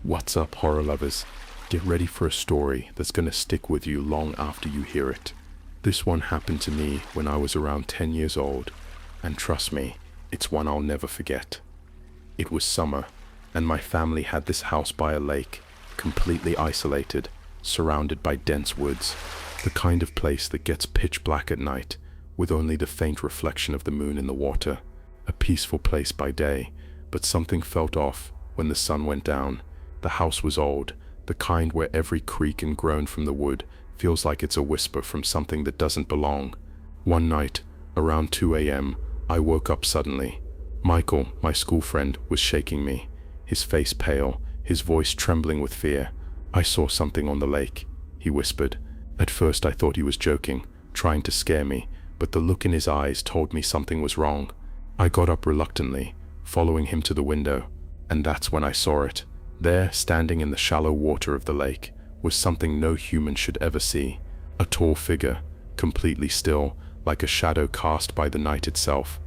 What's up, horror lovers? Get ready for a story that's gonna stick with you long after you hear it. This one happened to me when I was around 10 years old, and trust me, it's one I'll never forget. It was summer, and my family had this house by a lake, completely isolated, surrounded by dense woods, the kind of place that gets pitch black at night, with only the faint reflection of the moon in the water. A peaceful place by day, but something felt off when the sun went down. The house was old, the kind where every creak and groan from the wood feels like it's a whisper from something that doesn't belong. One night, around 2 a.m., I woke up suddenly. Michael, my school friend, was shaking me, his face pale, his voice trembling with fear. "I saw something on the lake," he whispered. At first I thought he was joking, trying to scare me, but the look in his eyes told me something was wrong. I got up reluctantly, following him to the window, and that's when I saw it. There, standing in the shallow water of the lake, was something no human should ever see. A tall figure, completely still, like a shadow cast by the night itself.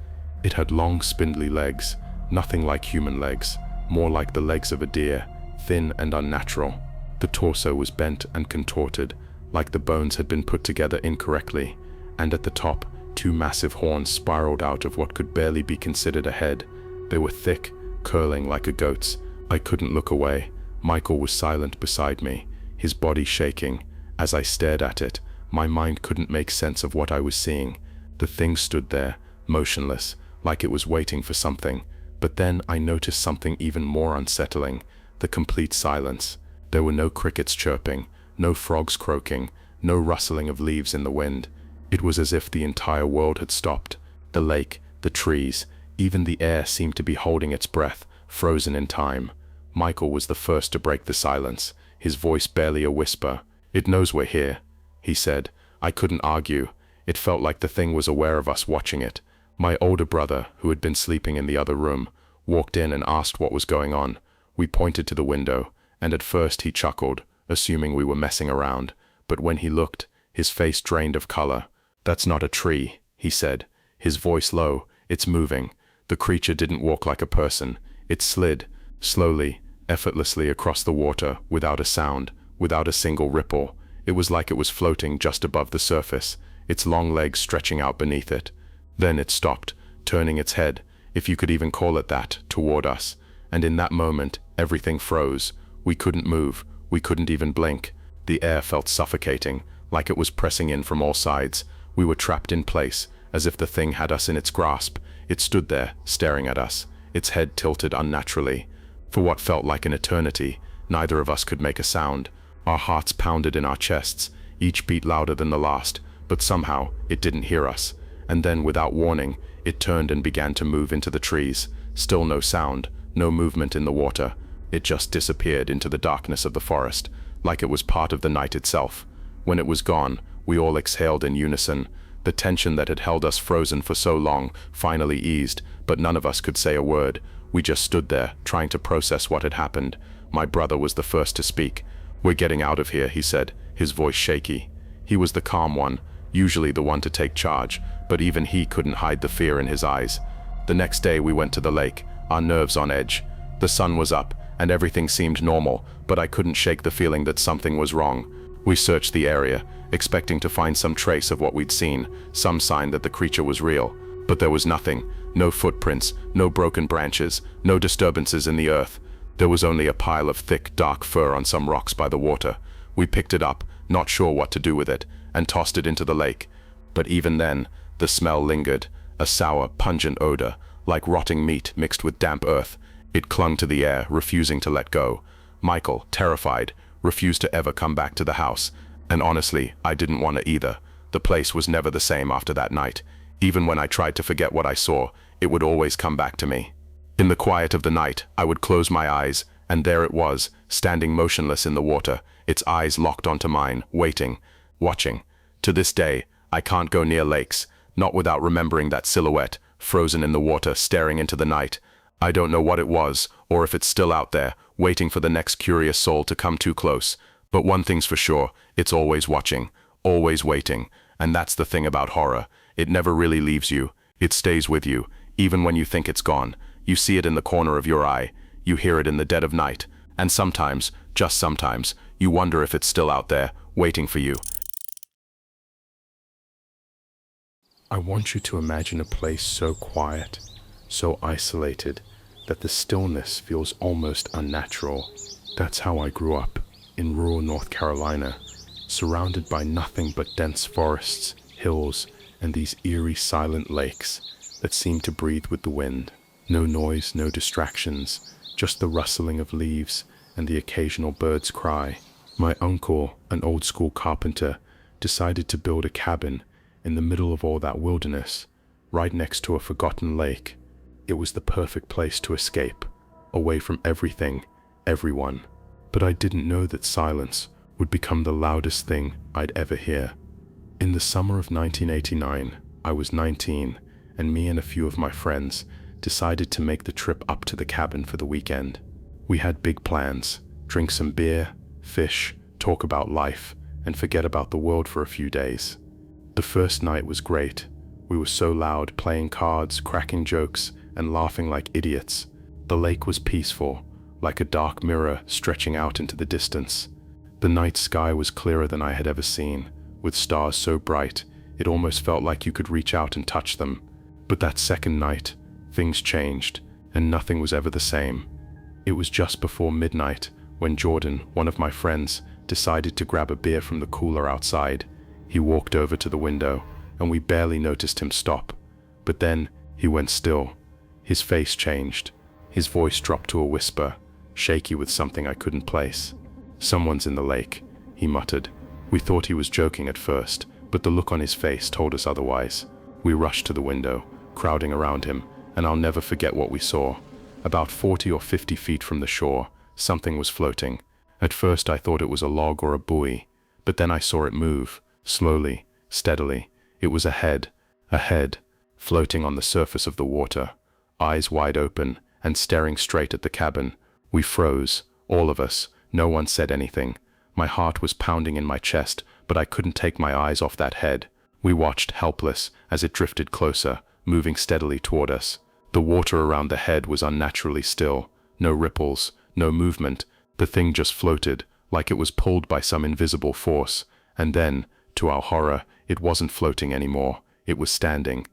It had long, spindly legs, nothing like human legs, more like the legs of a deer, thin and unnatural. The torso was bent and contorted, like the bones had been put together incorrectly, and at the top, two massive horns spiraled out of what could barely be considered a head. They were thick, curling like a goat's. I couldn't look away. Michael was silent beside me, his body shaking. As I stared at it, my mind couldn't make sense of what I was seeing. The thing stood there, motionless, like it was waiting for something. But then I noticed something even more unsettling: the complete silence. There were no crickets chirping, no frogs croaking, no rustling of leaves in the wind. It was as if the entire world had stopped. The lake, the trees, even the air seemed to be holding its breath, frozen in time. Michael was the first to break the silence, his voice barely a whisper. "It knows we're here," he said. I couldn't argue. It felt like the thing was aware of us watching it. My older brother, who had been sleeping in the other room, walked in and asked what was going on. We pointed to the window, and at first he chuckled, assuming we were messing around. But when he looked, his face drained of color. "That's not a tree," he said, his voice low. "It's moving." The creature didn't walk like a person. It slid, slowly, effortlessly across the water, without a sound, without a single ripple. It was like it was floating just above the surface, its long legs stretching out beneath it. Then it stopped, turning its head, if you could even call it that, toward us. And in that moment, everything froze. We couldn't move. We couldn't even blink. The air felt suffocating, like it was pressing in from all sides. We were trapped in place, as if the thing had us in its grasp. It stood there, staring at us, its head tilted unnaturally. For what felt like an eternity, neither of us could make a sound. Our hearts pounded in our chests, each beat louder than the last, but somehow it didn't hear us. And then, without warning, it turned and began to move into the trees. Still no sound, no movement in the water. It just disappeared into the darkness of the forest, like it was part of the night itself. When it was gone, we all exhaled in unison. The tension that had held us frozen for so long finally eased, but none of us could say a word. We just stood there, trying to process what had happened. My brother was the first to speak. "We're getting out of here," he said, his voice shaky. He was the calm one, usually the one to take charge, but even he couldn't hide the fear in his eyes. The next day we went to the lake, our nerves on edge. The sun was up, and everything seemed normal, but I couldn't shake the feeling that something was wrong. We searched the area, expecting to find some trace of what we'd seen, some sign that the creature was real. But there was nothing. No footprints, no broken branches, no disturbances in the earth. There was only a pile of thick, dark fur on some rocks by the water. We picked it up, not sure what to do with it, and tossed it into the lake. But even then, the smell lingered, a sour, pungent odor, like rotting meat mixed with damp earth. It clung to the air, refusing to let go. Michael, terrified, refused to ever come back to the house, and honestly, I didn't want to either. The place was never the same after that night. Even when I tried to forget what I saw, it would always come back to me. In the quiet of the night, I would close my eyes, and there it was, standing motionless in the water, its eyes locked onto mine, waiting, watching. To this day, I can't go near lakes, not without remembering that silhouette, frozen in the water, staring into the night. I don't know what it was, or if it's still out there, waiting for the next curious soul to come too close. But one thing's for sure, it's always watching, always waiting. And that's the thing about horror. It never really leaves you. It stays with you, even when you think it's gone. You see it in the corner of your eye. You hear it in the dead of night. And sometimes, just sometimes, you wonder if it's still out there, waiting for you. I want you to imagine a place so quiet, so isolated, that the stillness feels almost unnatural. That's how I grew up, in rural North Carolina, surrounded by nothing but dense forests, hills, and these eerie silent lakes that seem to breathe with the wind. No noise, no distractions, just the rustling of leaves and the occasional bird's cry. My uncle, an old school carpenter, decided to build a cabin in the middle of all that wilderness, right next to a forgotten lake. It was the perfect place to escape, away from everything, everyone. But I didn't know that silence would become the loudest thing I'd ever hear. In the summer of 1989, I was 19, and me and a few of my friends decided to make the trip up to the cabin for the weekend. We had big plans: drink some beer, fish, talk about life, and forget about the world for a few days. The first night was great. We were so loud, playing cards, cracking jokes, and laughing like idiots. The lake was peaceful, like a dark mirror stretching out into the distance. The night sky was clearer than I had ever seen, with stars so bright it almost felt like you could reach out and touch them. But that second night, things changed, and nothing was ever the same. It was just before midnight when Jordan, one of my friends, decided to grab a beer from the cooler outside. He walked over to the window, and we barely noticed him stop. But then he went still. His face changed. His voice dropped to a whisper, shaky with something I couldn't place. "Someone's in the lake," he muttered. We thought he was joking at first, but the look on his face told us otherwise. We rushed to the window, crowding around him, and I'll never forget what we saw. About 40 or 50 feet from the shore, something was floating. At first I thought it was a log or a buoy, but then I saw it move, slowly, steadily. It was a head, floating on the surface of the water, eyes wide open and staring straight at the cabin. We froze, all of us. No one said anything. My heart was pounding in my chest, but I couldn't take my eyes off that head. We watched, helpless, as it drifted closer, moving steadily toward us. The water around the head was unnaturally still. No ripples, no movement. The thing just floated, like it was pulled by some invisible force. And then, to our horror, it wasn't floating anymore. It was standing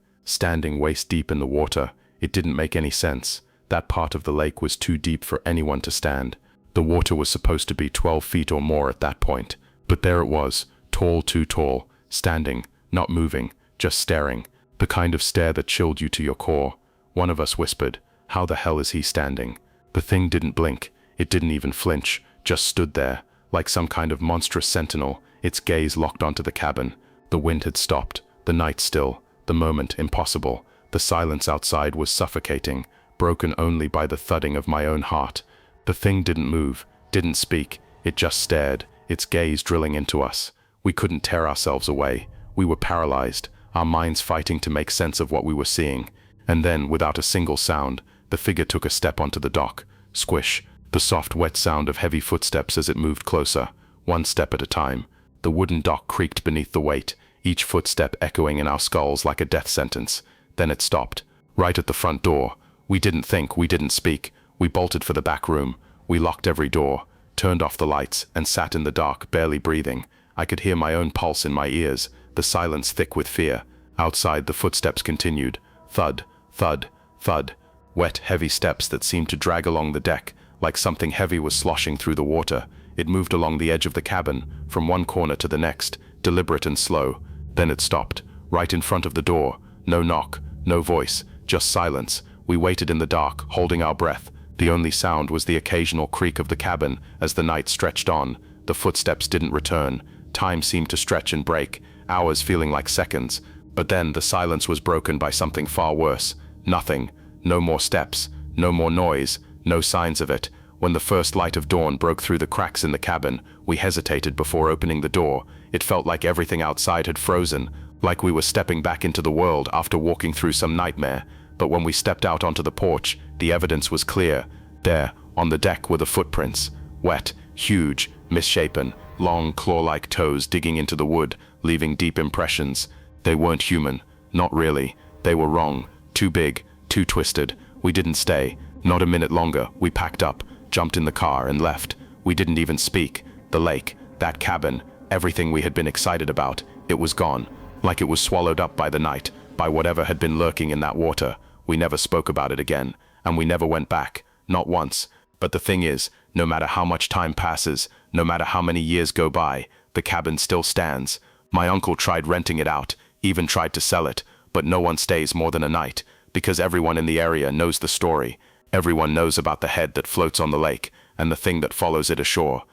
waist deep in the water. It didn't make any sense. That part of the lake was too deep for anyone to stand. The water was supposed to be 12 feet or more at that point. But there it was, tall, too tall, standing, not moving, just staring. The kind of stare that chilled you to your core. One of us whispered, "How the hell is he standing?" The thing didn't blink. It didn't even flinch, just stood there, like some kind of monstrous sentinel, its gaze locked onto the cabin. The wind had stopped, the night still, the moment impossible. The silence outside was suffocating, broken only by the thudding of my own heart. The thing didn't move, didn't speak, it just stared, its gaze drilling into us. We couldn't tear ourselves away. We were paralyzed, our minds fighting to make sense of what we were seeing. And then, without a single sound, the figure took a step onto the dock. Squish, the soft, wet sound of heavy footsteps as it moved closer, one step at a time. The wooden dock creaked beneath the weight, each footstep echoing in our skulls like a death sentence. Then it stopped, right at the front door. We didn't think, we didn't speak. We bolted for the back room. We locked every door, turned off the lights, and sat in the dark, barely breathing. I could hear my own pulse in my ears, the silence thick with fear. Outside, the footsteps continued. Thud, thud, thud. Wet, heavy steps that seemed to drag along the deck, like something heavy was sloshing through the water. It moved along the edge of the cabin, from one corner to the next, deliberate and slow. Then it stopped, right in front of the door. No knock, no voice, just silence. We waited in the dark, holding our breath. The only sound was the occasional creak of the cabin as the night stretched on. The footsteps didn't return. Time seemed to stretch and break, hours feeling like seconds. But then the silence was broken by something far worse. Nothing. No more steps. No more noise. No signs of it. When the first light of dawn broke through the cracks in the cabin, we hesitated before opening the door. It felt like everything outside had frozen, like we were stepping back into the world after walking through some nightmare. But when we stepped out onto the porch, the evidence was clear. There, on the deck, were the footprints. Wet, huge, misshapen, long claw-like toes digging into the wood, leaving deep impressions. They weren't human. Not really. They were wrong. Too big, too twisted. We didn't stay. Not a minute longer. We packed up. jumped in the car and left. We didn't even speak. The lake, that cabin, everything we had been excited about, it was gone. Like it was swallowed up by the night, by whatever had been lurking in that water. We never spoke about it again, and we never went back, not once. But the thing is, no matter how much time passes, no matter how many years go by, the cabin still stands. My uncle tried renting it out, even tried to sell it, but no one stays more than a night, because everyone in the area knows the story. Everyone knows about the head that floats on the lake, and the thing that follows it ashore.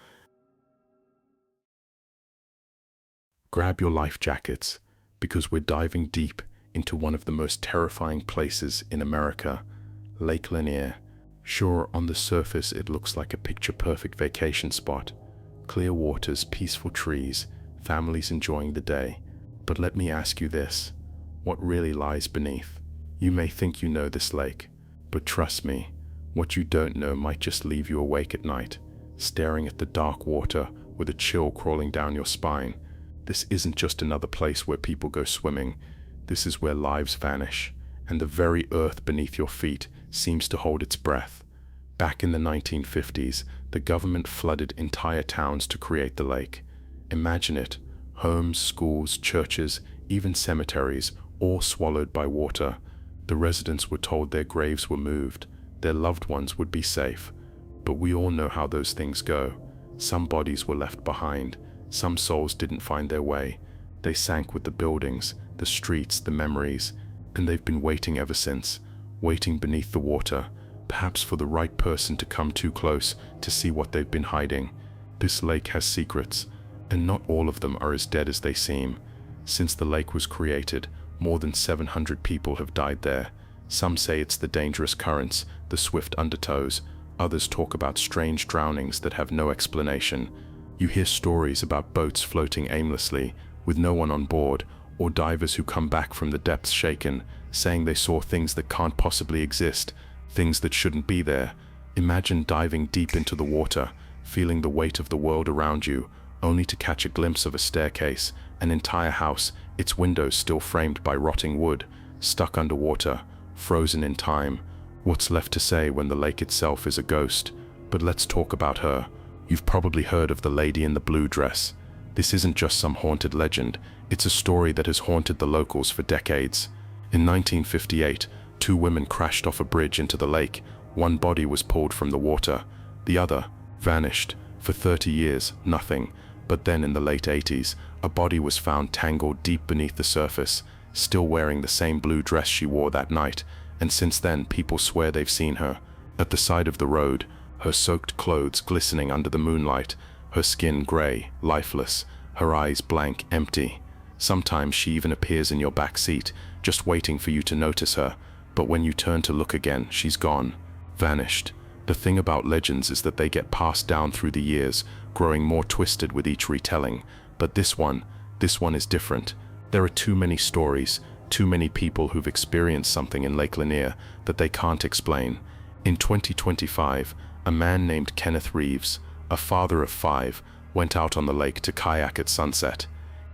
Grab your life jackets, because we're diving deep into one of the most terrifying places in America, Lake Lanier. Sure, on the surface it looks like a picture-perfect vacation spot. Clear waters, peaceful trees, families enjoying the day. But let me ask you this, what really lies beneath? You may think you know this lake, but trust me, what you don't know might just leave you awake at night, staring at the dark water with a chill crawling down your spine. This isn't just another place where people go swimming. This is where lives vanish, and the very earth beneath your feet seems to hold its breath. Back in the 1950s, the government flooded entire towns to create the lake. Imagine it, homes, schools, churches, even cemeteries, all swallowed by water. The residents were told their graves were moved, their loved ones would be safe. But we all know how those things go. Some bodies were left behind, some souls didn't find their way. They sank with the buildings, the streets, the memories, and they've been waiting ever since, waiting beneath the water, perhaps for the right person to come too close to see what they've been hiding. This lake has secrets, and not all of them are as dead as they seem. Since the lake was created, more than 700 people have died there. Some say it's the dangerous currents, the swift undertows. Others talk about strange drownings that have no explanation. You hear stories about boats floating aimlessly, with no one on board, or divers who come back from the depths shaken, saying they saw things that can't possibly exist, things that shouldn't be there. Imagine diving deep into the water, feeling the weight of the world around you, only to catch a glimpse of a staircase, an entire house, its windows still framed by rotting wood, stuck underwater, frozen in time. What's left to say when the lake itself is a ghost? But let's talk about her. You've probably heard of the lady in the blue dress. This isn't just some haunted legend, it's a story that has haunted the locals for decades. In 1958, 2 women crashed off a bridge into the lake. One body was pulled from the water, the other vanished. For 30 years, nothing. But then in the late 80s, a body was found tangled deep beneath the surface, still wearing the same blue dress she wore that night, and since then people swear they've seen her. At the side of the road, her soaked clothes glistening under the moonlight, her skin gray, lifeless, her eyes blank, empty. Sometimes she even appears in your back seat, just waiting for you to notice her, but when you turn to look again, she's gone, vanished. The thing about legends is that they get passed down through the years, growing more twisted with each retelling. But this one is different. There are too many stories, too many people who've experienced something in Lake Lanier that they can't explain. In 2025, a man named Kenneth Reeves, a father of 5, went out on the lake to kayak at sunset.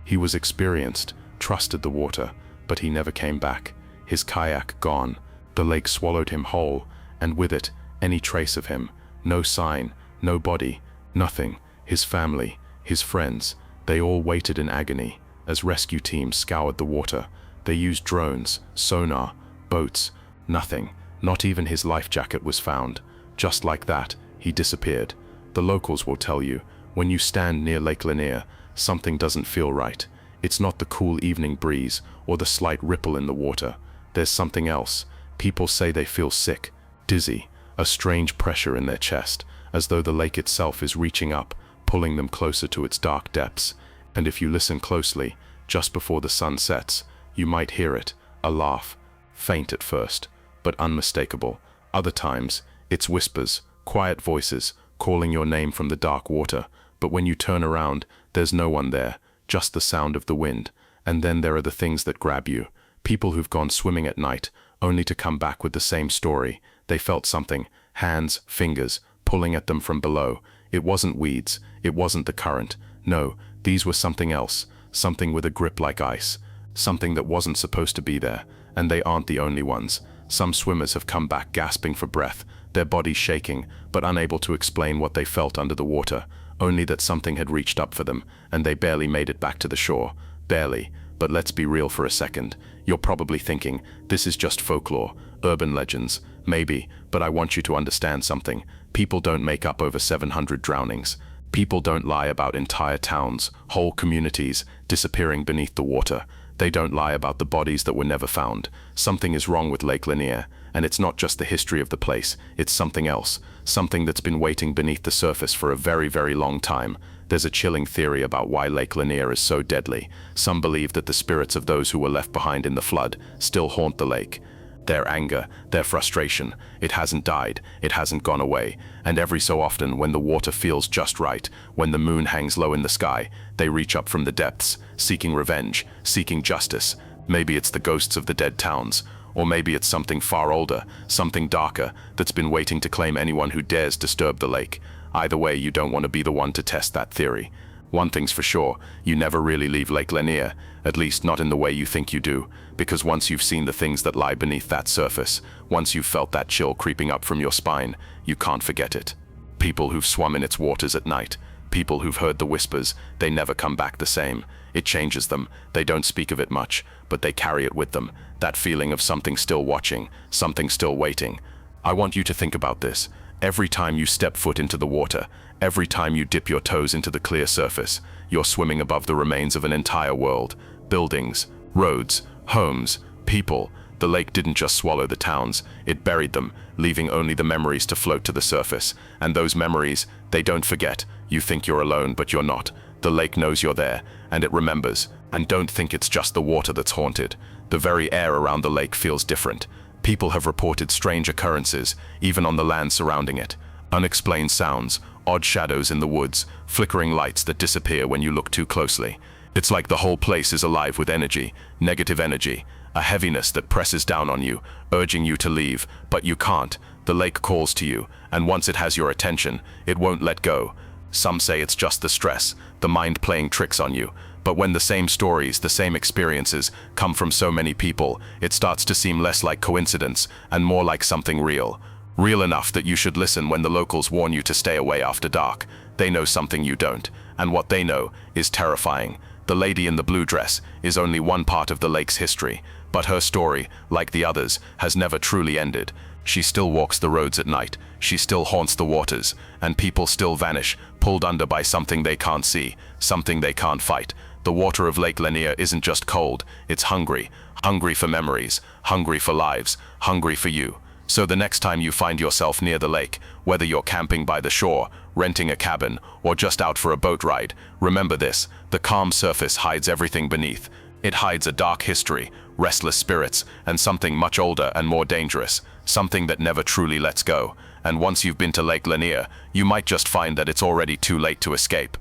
He was experienced, trusted the water, but he never came back. His kayak gone. The lake swallowed him whole, and with it, any trace of him. No sign, no body, nothing. His family, his friends, they all waited in agony as rescue teams scoured the water. They used drones, sonar, boats, nothing. Not even his life jacket was found. Just like that, he disappeared. The locals will tell you, when you stand near Lake Lanier, something doesn't feel right. It's not the cool evening breeze or the slight ripple in the water. There's something else. People say they feel sick, dizzy, a strange pressure in their chest, as though the lake itself is reaching up, pulling them closer to its dark depths. And if you listen closely, just before the sun sets, you might hear it, a laugh, faint at first, but unmistakable. Other times, it's whispers, quiet voices, calling your name from the dark water. But when you turn around, there's no one there, just the sound of the wind. And then there are the things that grab you. People who've gone swimming at night, only to come back with the same story. They felt something, hands, fingers, pulling at them from below. It wasn't weeds, it wasn't the current. No, these were something else, something with a grip like ice, something that wasn't supposed to be there. And they aren't the only ones. Some swimmers have come back gasping for breath, their bodies shaking, but unable to explain what they felt under the water, only that something had reached up for them, and they barely made it back to the shore. Barely. But let's be real for a second. You're probably thinking, this is just folklore, urban legends. Maybe, but I want you to understand something. People don't make up over 700 drownings. People don't lie about entire towns, whole communities, disappearing beneath the water. They don't lie about the bodies that were never found. Something is wrong with Lake Lanier, and it's not just the history of the place, it's something else, something that's been waiting beneath the surface for a very, very long time. There's a chilling theory about why Lake Lanier is so deadly. Some believe that the spirits of those who were left behind in the flood still haunt the lake. Their anger, their frustration, it hasn't died, it hasn't gone away, and every so often when the water feels just right, when the moon hangs low in the sky, they reach up from the depths, seeking revenge, seeking justice. Maybe it's the ghosts of the dead towns, or maybe it's something far older, something darker, that's been waiting to claim anyone who dares disturb the lake. Either way, you don't want to be the one to test that theory. One thing's for sure, you never really leave Lake Lanier, at least not in the way you think you do, because once you've seen the things that lie beneath that surface, once you've felt that chill creeping up from your spine, you can't forget it. People who've swum in its waters at night, people who've heard the whispers, they never come back the same. It changes them, they don't speak of it much, but they carry it with them, that feeling of something still watching, something still waiting. I want you to think about this. Every time you step foot into the water, every time you dip your toes into the clear surface, you're swimming above the remains of an entire world. Buildings, roads, homes, people. The lake didn't just swallow the towns, it buried them, leaving only the memories to float to the surface. And those memories, they don't forget. You think you're alone, but you're not. The lake knows you're there, and it remembers. And don't think it's just the water that's haunted. The very air around the lake feels different. People have reported strange occurrences, even on the land surrounding it. Unexplained sounds, odd shadows in the woods, flickering lights that disappear when you look too closely. It's like the whole place is alive with energy, negative energy, a heaviness that presses down on you, urging you to leave, but you can't. The lake calls to you, and once it has your attention, it won't let go. Some say it's just the stress, the mind playing tricks on you. But when the same stories, the same experiences come from so many people, it starts to seem less like coincidence and more like something real. Real enough that you should listen when the locals warn you to stay away after dark. They know something you don't, and what they know is terrifying. The lady in the blue dress is only one part of the lake's history, but her story, like the others, has never truly ended. She still walks the roads at night, she still haunts the waters, and people still vanish, pulled under by something they can't see, something they can't fight. The water of Lake Lanier isn't just cold, it's hungry. Hungry for memories, hungry for lives, hungry for you. So the next time you find yourself near the lake, whether you're camping by the shore, renting a cabin, or just out for a boat ride, remember this: the calm surface hides everything beneath. It hides a dark history, restless spirits, and something much older and more dangerous, something that never truly lets go. And once you've been to Lake Lanier, you might just find that it's already too late to escape.